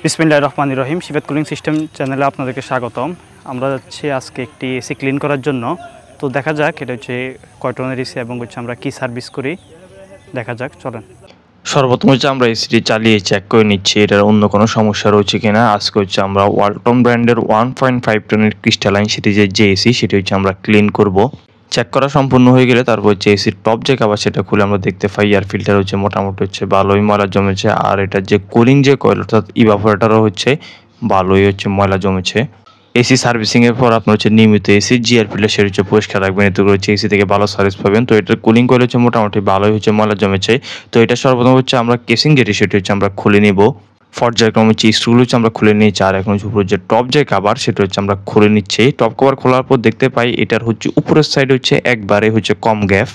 বিসমিল্লাহির রহমানির রহিম। শিবেত cooling system চ্যানেলে আপনাদেরকে স্বাগতম। আমরা যাচ্ছি আজকে একটি এসি ক্লিন করার জন্য। তো দেখা যাক এটা হচ্ছে কয় টনের এসি এবং হচ্ছে আমরা কি সার্ভিস করি, দেখা যাক, চলেন। সর্বপ্রথম হচ্ছে আমরা এসিটি চালিয়ে চেক করে নিচ্ছি এটার অন্য কোনো সমস্যা রয়েছে কিনা। আজকে হচ্ছে আমরা ওয়ালটন ব্র্যান্ডের 1.5 টনের ক্রিস্টালাইন সিরিজের যে এসি সেটি হচ্ছে আমরা ক্লিন করব। চেক করা সম্পূর্ণ হয়ে গেলে তারপর হচ্ছে এসির টপ যে কভার সেটা খুলে আমরা দেখতে পাই এয়ার ফিল্টার হচ্ছে মোটামুটি হচ্ছে ভালোই ময়লা জমেছে, আর এটার যে কুলিং যে কয়েল অর্থাৎ ইভাপোরেটরও হচ্ছে ভালোই হচ্ছে ময়লা জমেছে। এসি সার্ভিসিংয়ের পর আপনার হচ্ছে নিয়মিত এসি জিআর ফিল্টার সেটা হচ্ছে পরিষ্কার রাখবেন, এতে করে হচ্ছে এসি থেকে ভালো সার্ভিস পাবেন। তো এটার কুলিং কয়েল হচ্ছে মোটামুটি ভালোই হচ্ছে ময়লা জমেছে। তো এটা সর্বপ্রথম হচ্ছে আমরা কেসিং যেটি সেটি হচ্ছে আমরা খুলে নিব। পর্যায়ক্রমে হচ্ছে স্ক্রুগুলো হচ্ছে আমরা খুলে নিয়েছি, আর এখন উপরে যে টপ যে কভার সেটা হচ্ছে আমরা খুলে নিচ্ছি। টপ কভার খোলার পর দেখতে পাই এটার হচ্ছে উপরের সাইড হচ্ছে একবারে হচ্ছে কম গ্যাপ,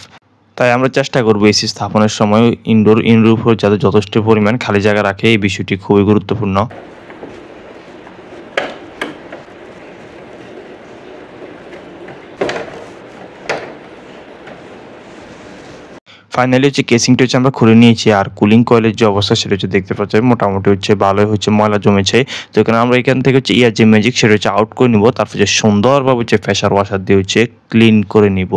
তাই আমরা চেষ্টা করবো এসি স্থাপনের সময় ইনডোর উপর যাতে যথেষ্ট পরিমাণ খালি জায়গা রাখে, এই বিষয়টি খুবই গুরুত্বপূর্ণ। ফাইনালি হচ্ছে কেসিংটা হচ্ছে আমরা খুলে নিয়েছি, আর কুলিং কয়েলের যে অবস্থা সেটা হচ্ছে দেখতে পাচ্ছি মোটামুটি হচ্ছে ভালোই হচ্ছে ময়লা জমেছে। তো এখানে আমরা এখান থেকে হচ্ছে ইয়ার যে ম্যাজিক সেটা হচ্ছে আউট করে নিব, তারপর হচ্ছে সুন্দরভাবে হচ্ছে প্রেসার ওয়াশার দিয়ে হচ্ছে ক্লিন করে নিব।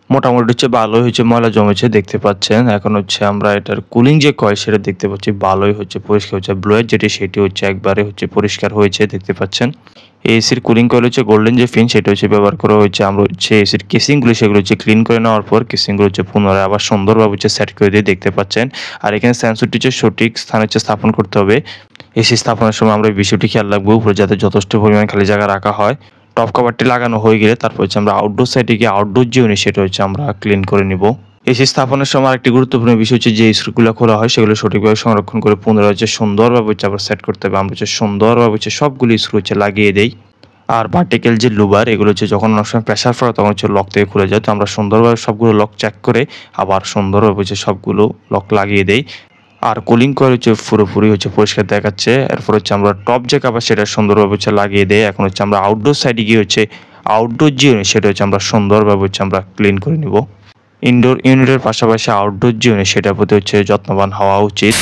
মোটামুটি হচ্ছে ভালোই হচ্ছে ময়লা জমেছে দেখতে পাচ্ছেন। এখন হচ্ছে আমরা এটার কুলিং যে কয়েল সেটা দেখতে পাচ্ছি ভালোই হচ্ছে পরিষ্কার হচ্ছে, ব্লোয়ের যেটি সেটি হচ্ছে একবারে হচ্ছে পরিষ্কার হয়েছে দেখতে পাচ্ছেন। এসির কুলিং কয়েল হচ্ছে গোল্ডেন যে ফিন সেটা হচ্ছে ব্যবহার করা হয়েছে। আমরা হচ্ছে এসির কেসিংগুলো সেগুলো হচ্ছে ক্লিন করে নেওয়ার পর কেসিংগুলো হচ্ছে পুনরায় আবার সুন্দরভাবে হচ্ছে সেট করে দিয়ে দেখতে পাচ্ছেন। আর এখানে সেন্সরটি হচ্ছে সঠিক স্থানে হচ্ছে স্থাপন করতে হবে। এসি স্থাপনের সময় আমরা এই বিষয়টি খেয়াল রাখবো উপরে যাতে যথেষ্ট পরিমাণ খালি জায়গা রাখা হয়। টপ কভারটি লাগানো হয়ে গেলে তারপর হচ্ছে আমরা আউটডোর সাইডে গিয়ে আউটডোর যে ইউনিট সেটা হচ্ছে আমরা ক্লিন করে নিব। এসি স্থাপনের সময় আরেকটি গুরুত্বপূর্ণ বিষয় হচ্ছে যে স্ক্রুগুলো খোলা হয় সেগুলো সঠিকভাবে সংরক্ষণ করে পুনরায় হচ্ছে সুন্দরভাবে হচ্ছে আবার সেট করতে হবে। আমরা হচ্ছে সুন্দরভাবে হচ্ছে সবগুলি স্ক্রু হচ্ছে লাগিয়ে দেই। আর ভার্টিক্যাল যে লুবার এগুলো হচ্ছে যখন অনেক সময় প্রেশার পড়ে তখন হচ্ছে লক থেকে খুলে যায়, তো আমরা সুন্দরভাবে সবগুলো লক চেক করে আবার সুন্দরভাবে হচ্ছে সবগুলো লক লাগিয়ে দেই। আর কুলিং কয়েল হচ্ছে পুরোপুরি হচ্ছে পরিষ্কার দেখাচ্ছে। এরপর হচ্ছে আমরা টপ যে কভার সেটা সুন্দরভাবে হচ্ছে লাগিয়ে দেই। এখন হচ্ছে আমরা আউটডোর সাইডে গিয়ে হচ্ছে আউটডোর যে ইউনিট সেটা হচ্ছে আমরা সুন্দরভাবে হচ্ছে আমরা ক্লিন করে নিব। ইনডোর ইউনিটের পাশাপাশি আউটডোর যে ইউনিট সেটার প্রতি হচ্ছে যত্নবান হওয়া উচিত।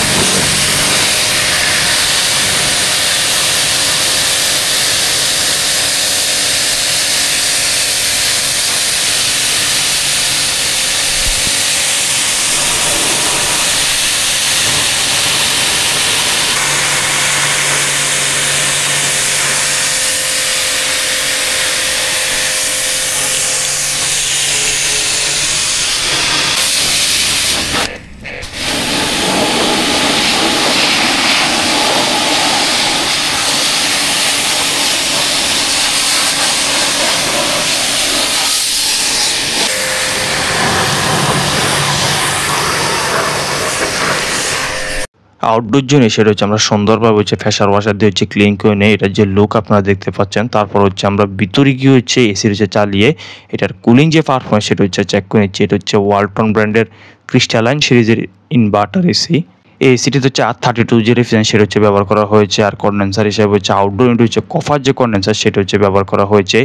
আউটডোর জন্য সেটা হচ্ছে আমরা সুন্দরভাবে হচ্ছে প্রেসার ওয়াশার দিয়ে হচ্ছে ক্লিন করে নেই। এটার যে লুক আপনারা দেখতে পাচ্ছেন। তারপর হচ্ছে আমরা ভিতরে গিয়ে হচ্ছে এসি হচ্ছে চালিয়ে এটার কুলিং যে পারফরমেন্স সেটা হচ্ছে চেক করে নিচ্ছি। এটা হচ্ছে ওয়ালটন ব্র্যান্ডের ক্রিস্টালাইন সিরিজের ইনভার্টার এসি। এই এসিটিতে হচ্ছে R32 যে রেফ্রিজারেন্ট সেটা হচ্ছে ব্যবহার করা হয়েছে, আর কন্ডেন্সার হিসেবে হচ্ছে আউটডোর ইউনিট হচ্ছে কফার যে কন্ডেন্সার সেটা হচ্ছে ব্যবহার করা হয়েছে।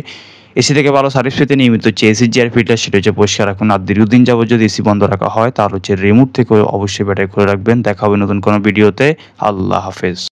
এসি থেকে ভালো সার্ভিস পেতে নিয়মিত হচ্ছে এসির যে এয়ার ফিল্টার সেটা হচ্ছে পরিষ্কার রাখুন। আর দীর্ঘদিন যাবত যদি এসি বন্ধ রাখা হয় তাহলে হচ্ছে রিমোট থেকে অবশ্যই ব্যাটারি খুলে রাখবেন। দেখা হবে নতুন কোনো ভিডিওতে। আল্লাহ হাফেজ।